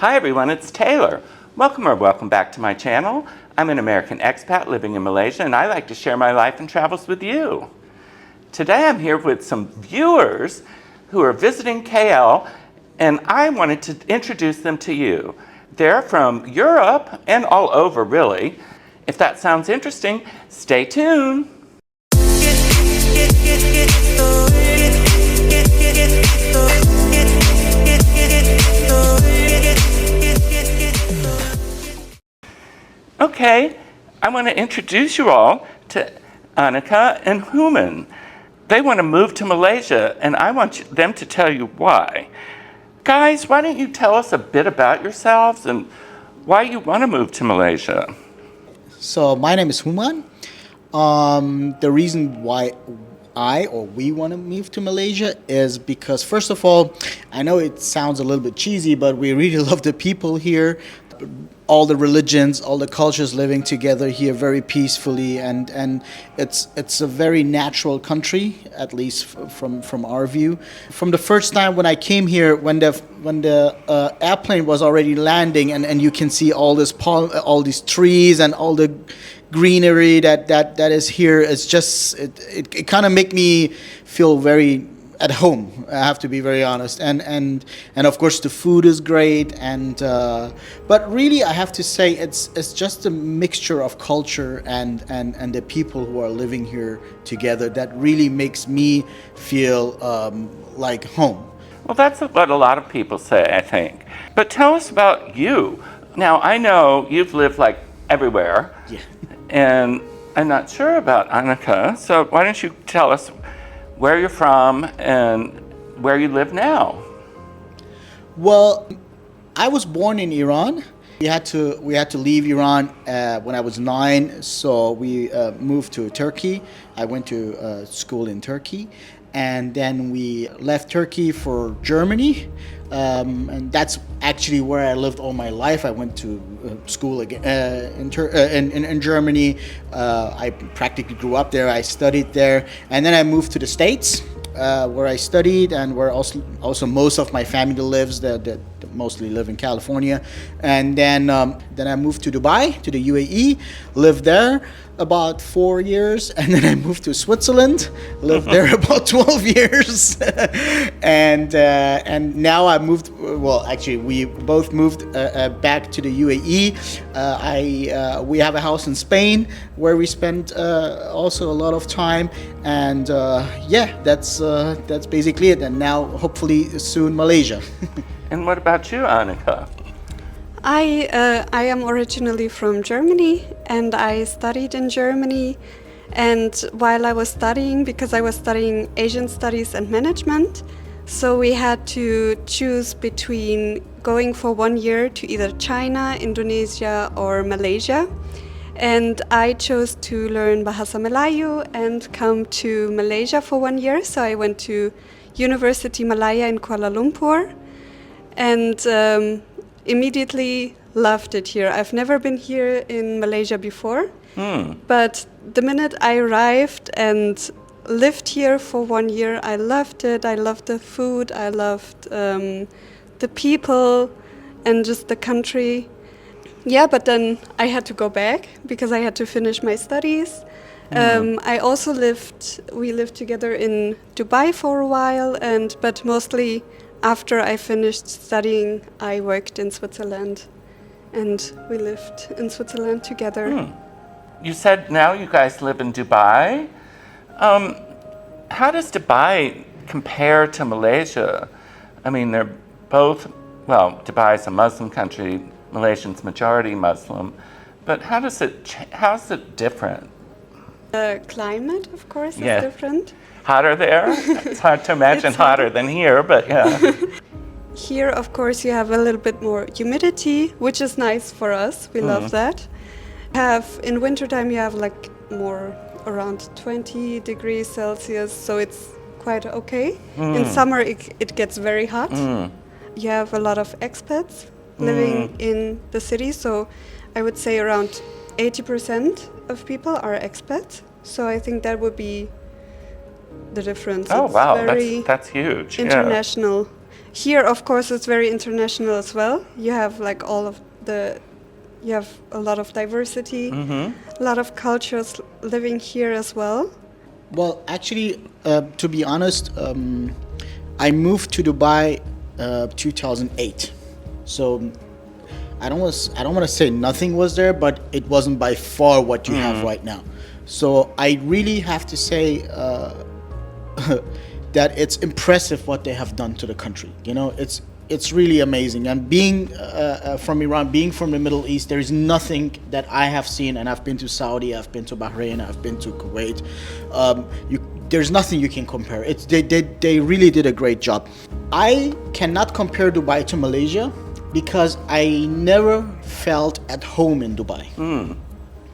Hi everyone, it's Taylor. Welcome back to my channel. I'm an American expat living in Malaysia and I like to share my life and travels with you. Today I'm here with some viewers who are visiting KL and I wanted to introduce them to you. They're from Europe and all over really. If that sounds interesting, stay tuned. Okay, I want to introduce you all to Annika and Human. They want to move to Malaysia, and I want them to tell you why. Guys, why don't you tell us a bit about yourselves and why you want to move to Malaysia? So my name is Human. The reason why we want to move to Malaysia is because, first of all, I know it sounds a little bit cheesy, but we really love the people here. All the religions, all the cultures living together here very peacefully, and it's a very natural country, at least from our view. From the first time when I came here, when the airplane was already landing, and you can see all these trees and all the greenery that is here, it's just it kind of make me feel very at home. I have to be very honest, and of course the food is great, and but really I have to say it's just a mixture of culture and the people who are living here together that really makes me feel like home. Well, that's what a lot of people say, I think. But tell us about you. Now, I know you've lived like everywhere, Yeah. and I'm not sure about Annika, so why don't you tell us where you're from and where you live now? Well, I was born in Iran. We had to leave Iran when I was 9, so we moved to Turkey. I went to school in Turkey, and then we left Turkey for Germany, and that's actually where I lived all my life. I went to school again in Germany. I practically grew up there. I studied there, and then I moved to the States, where I studied and where also most of my family lives. That mostly live in California, and then I moved to Dubai, to the UAE, lived there about 4 years, and then I moved to Switzerland, lived there about 12 years, and now I moved. Well, actually, we both moved back to the UAE. We have a house in Spain where we spent also a lot of time, and that's basically it. And now, hopefully, soon Malaysia. And what about you, Annika? I am originally from Germany, and I studied in Germany. And while I was studying, because I was studying Asian Studies and Management, so we had to choose between going for 1 year to either China, Indonesia, or Malaysia. And I chose to learn Bahasa Melayu and come to Malaysia for 1 year. So I went to University Malaya in Kuala Lumpur, and immediately loved it here. I've never been here in Malaysia before, but the minute I arrived and lived here for 1 year, I loved it. I loved the food, I loved the people and just the country. Yeah, but then I had to go back because I had to finish my studies. We lived together in Dubai for a while, but mostly after I finished studying, I worked in Switzerland, and we lived in Switzerland together. You said now you guys live in Dubai. How does Dubai compare to Malaysia? I mean, they're both, well, Dubai is a Muslim country, Malaysian's majority Muslim, but how's it different? The climate, of course, is different. Hotter there? It's hard to imagine hotter than here, but yeah. Here, of course, you have a little bit more humidity, which is nice for us. We love that. In wintertime, you have like more around 20 degrees Celsius, so it's quite okay. In summer, it gets very hot. You have a lot of expats living in the city, so I would say around 80% of people are expats. So I think that would be the difference. Oh, it's wow, very that's huge. international. Here, of course, it's very international as well. You have like you have a lot of diversity, a lot of cultures living here as well. Well, actually, to be honest, I moved to Dubai 2008. So I don't want to say nothing was there, but it wasn't by far what you have right now. So I really have to say that it's impressive what they have done to the country. You know, it's really amazing. And being from Iran, being from the Middle East, there is nothing that I have seen. And I've been to Saudi, I've been to Bahrain, I've been to Kuwait. There's nothing you can compare. They really did a great job. I cannot compare Dubai to Malaysia because I never felt at home in Dubai.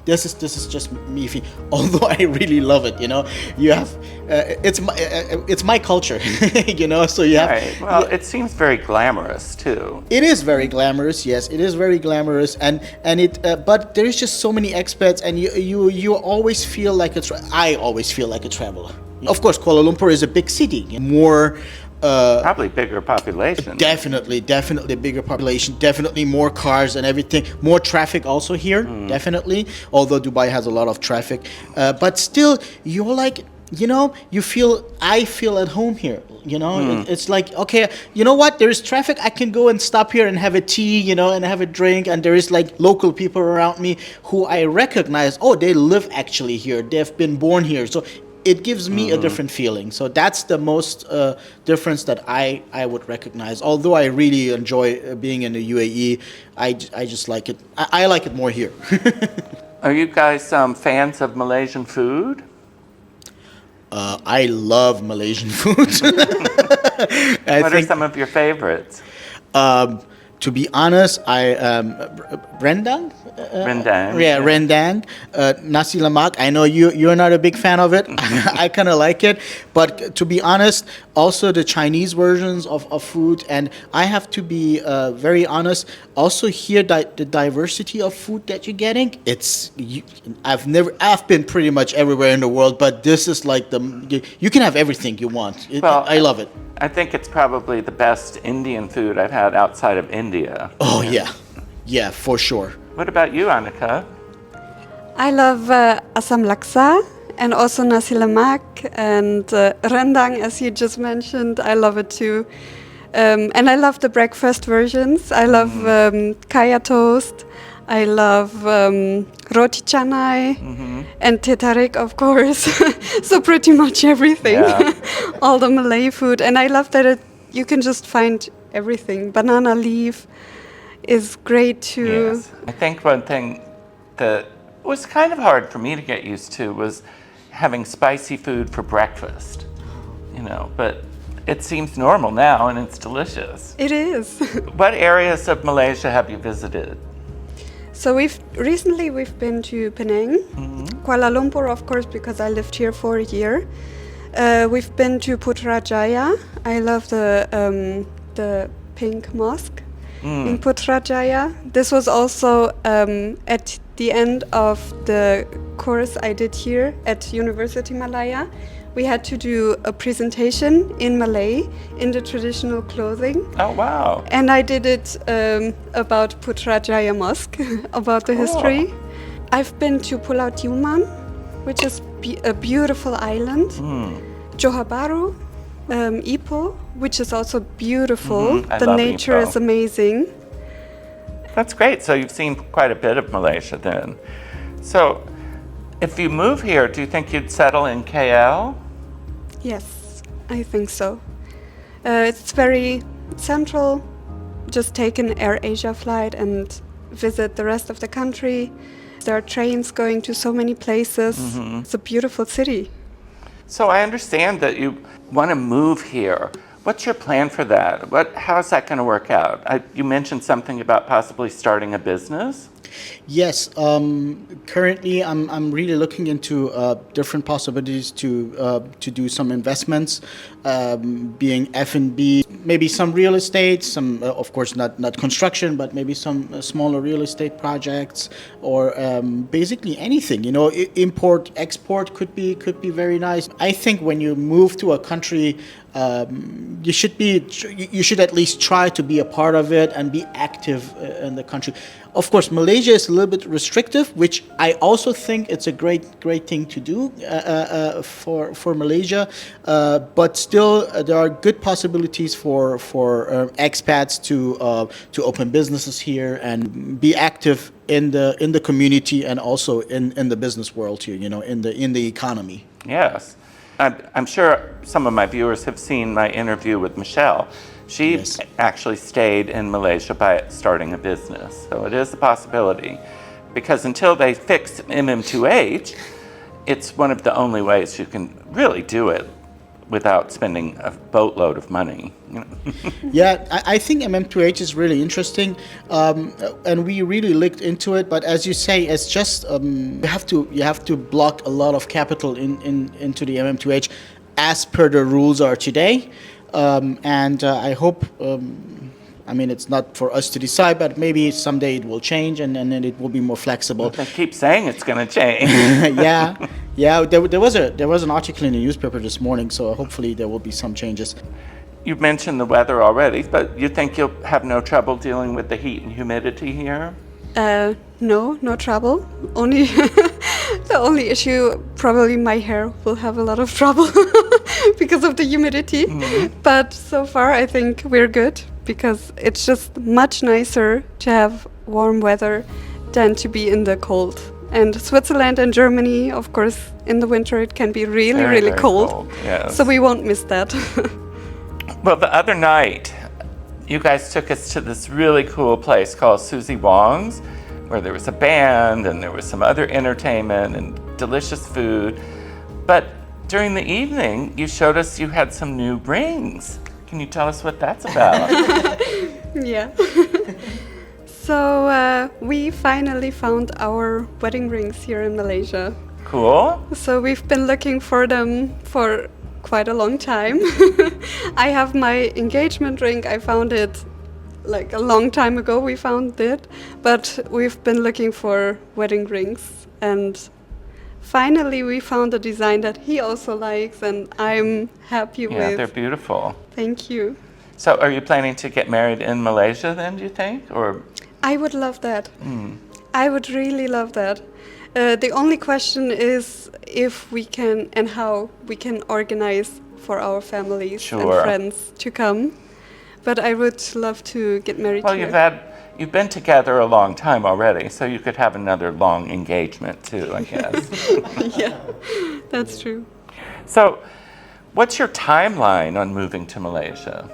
This is just me. Although I really love it, you know, you have it's my culture, you know. So you have. Right. Well, it seems very glamorous too. It is very glamorous. Yes, it is very glamorous, and it. But there is just so many expats, and you always feel like I always feel like a traveler. Of course, Kuala Lumpur is a big city, more. Probably bigger population. Definitely bigger population, definitely more cars and everything, more traffic also here, definitely, although Dubai has a lot of traffic, but still you're like, you know, I feel at home here, you know. It's like, okay, you know what, there is traffic, I can go and stop here and have a tea, you know, and have a drink, and there is like local people around me who I recognize, oh, they live actually here, they've been born here, so it gives me a different feeling. So that's the most difference that I would recognize. Although I really enjoy being in the UAE, I just like it. I like it more here. Are you guys fans of Malaysian food? I love Malaysian food. What are some of your favorites? To be honest, rendang. Rendang. Yeah, rendang. Nasi lemak. I know you're not a big fan of it. I kind of like it, but to be honest, also the Chinese versions of food. And I have to be very honest. Also here, the diversity of food that you're getting. I've been pretty much everywhere in the world, but this is like you can have everything you want. I love it. I think it's probably the best Indian food I've had outside of India. Oh yeah, for sure. What about you, Annika? I love asam laksa and also nasi lemak and rendang, as you just mentioned. I love it too. And I love the breakfast versions. I love kaya toast. I love roti canai and teh tarik, of course. So pretty much everything. Yeah. All the Malay food. And I love that you can just find everything. Banana leaf is great too. Yes. I think one thing that was kind of hard for me to get used to was having spicy food for breakfast. You know, but it seems normal now and it's delicious. It is. What areas of Malaysia have you visited? So we've been to Penang, Kuala Lumpur, of course, because I lived here for a year. We've been to Putrajaya. I love the pink mosque in Putrajaya. This was also at the end of the course I did here at University Malaya. We had to do a presentation in Malay in the traditional clothing. Oh, wow. And I did it about Putrajaya Mosque, about the history. I've been to Pulau Tiuman, which is a beautiful island. Johor Bahru, Ipoh, which is also beautiful. The nature Ipoh. is amazing. That's great. So you've seen quite a bit of Malaysia then. So if you move here, do you think you'd settle in KL? Yes, I think so. It's very central. Just take an Air Asia flight and visit the rest of the country. There are trains going to so many places. It's a beautiful city. So I understand that you want to move here. What's your plan for that? How's that going to work out? You mentioned something about possibly starting a business. Yes, currently I'm really looking into different possibilities to do some investments, being F&B, maybe some real estate, some of course not construction, but maybe some smaller real estate projects, or basically anything. You know, import export could be very nice. I think when you move to a country, you should at least try to be a part of it and be active in the country. Of course, Malaysia is a little bit restrictive, which I also think it's a great thing to do for Malaysia. But still, there are good possibilities for expats to open businesses here and be active in the community and also in the business world here. In the economy. Yes. I'm sure some of my viewers have seen my interview with Michelle. She Yes. actually stayed in Malaysia by starting a business. So it is a possibility. Because until they fix MM2H, it's one of the only ways you can really do it without spending a boatload of money. Yeah, I think MM2H is really interesting, and we really looked into it. But as you say, it's just you have to block a lot of capital into the MM2H, as per the rules are today. And I hope. I mean, it's not for us to decide, but maybe someday it will change, and then it will be more flexible. They keep saying it's going to change. Yeah. There was an article in the newspaper this morning, so hopefully there will be some changes. You've mentioned the weather already, but you think you'll have no trouble dealing with the heat and humidity here? No trouble. Only the only issue, probably my hair will have a lot of trouble because of the humidity. But so far, I think we're good because it's just much nicer to have warm weather than to be in the cold. And Switzerland and Germany, of course, in the winter it can be really, Very, really very cold. yes. So we won't miss that. Well, the other night, you guys took us to this really cool place called Susie Wong's, where there was a band and there was some other entertainment and delicious food. But during the evening, you showed us you had some new rings. Can you tell us what that's about? Yeah. So we finally found our wedding rings here in Malaysia. Cool. So we've been looking for them for quite a long time. I have my engagement ring. I found it like a long time ago. We found it, but we've been looking for wedding rings, and finally we found a design that he also likes, and I'm happy Yeah, with. they're beautiful. Thank you. So are you planning to get married in Malaysia then, do you think? Or I would love that. I would really love that. The only question is if we can and how we can organize for our families Sure. and friends to come. But I would love to get married well, here. you've been together a long time already, so you could have another long engagement too, I guess. Yeah, that's true. So, what's your timeline on moving to Malaysia?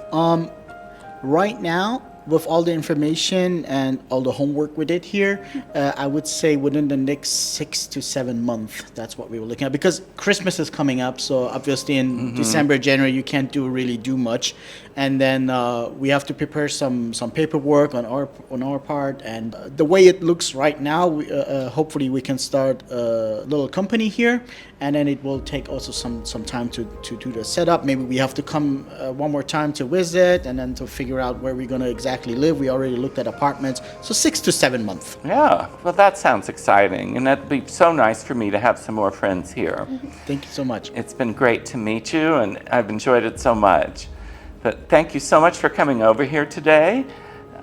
Right now, with all the information and all the homework we did here, I would say within the next 6 to 7 months, that's what we were looking at. Because Christmas is coming up, so obviously in December, January, you can't really do much. And then we have to prepare some paperwork on our part. And the way it looks right now, hopefully we can start a little company here. And then it will take also some time to do the setup. Maybe we have to come one more time to visit and then to figure out where we're going to exactly live. We already looked at apartments. So 6 to 7 months. Yeah, well, that sounds exciting, and that'd be so nice for me to have some more friends here. Thank you so much. It's been great to meet you, and I've enjoyed it so much. But thank you so much for coming over here today.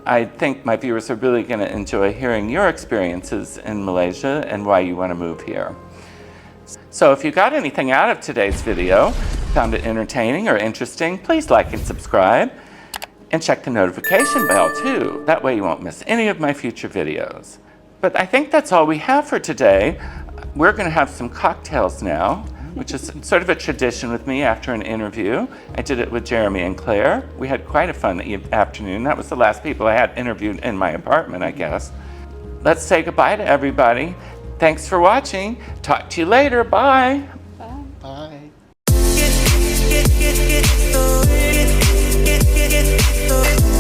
I think my viewers are really going to enjoy hearing your experiences in Malaysia and why you want to move here. So if you got anything out of today's video, found it entertaining or interesting, please like and subscribe. And check the notification bell too. That way you won't miss any of my future videos. But I think that's all we have for today. We're going to have some cocktails now, which is sort of a tradition with me after an interview. I did it with Jeremy and Claire. We had quite a fun afternoon. That was the last people I had interviewed in my apartment, I guess. Let's say goodbye to everybody. Thanks for watching. Talk to you later. Bye. Bye. Get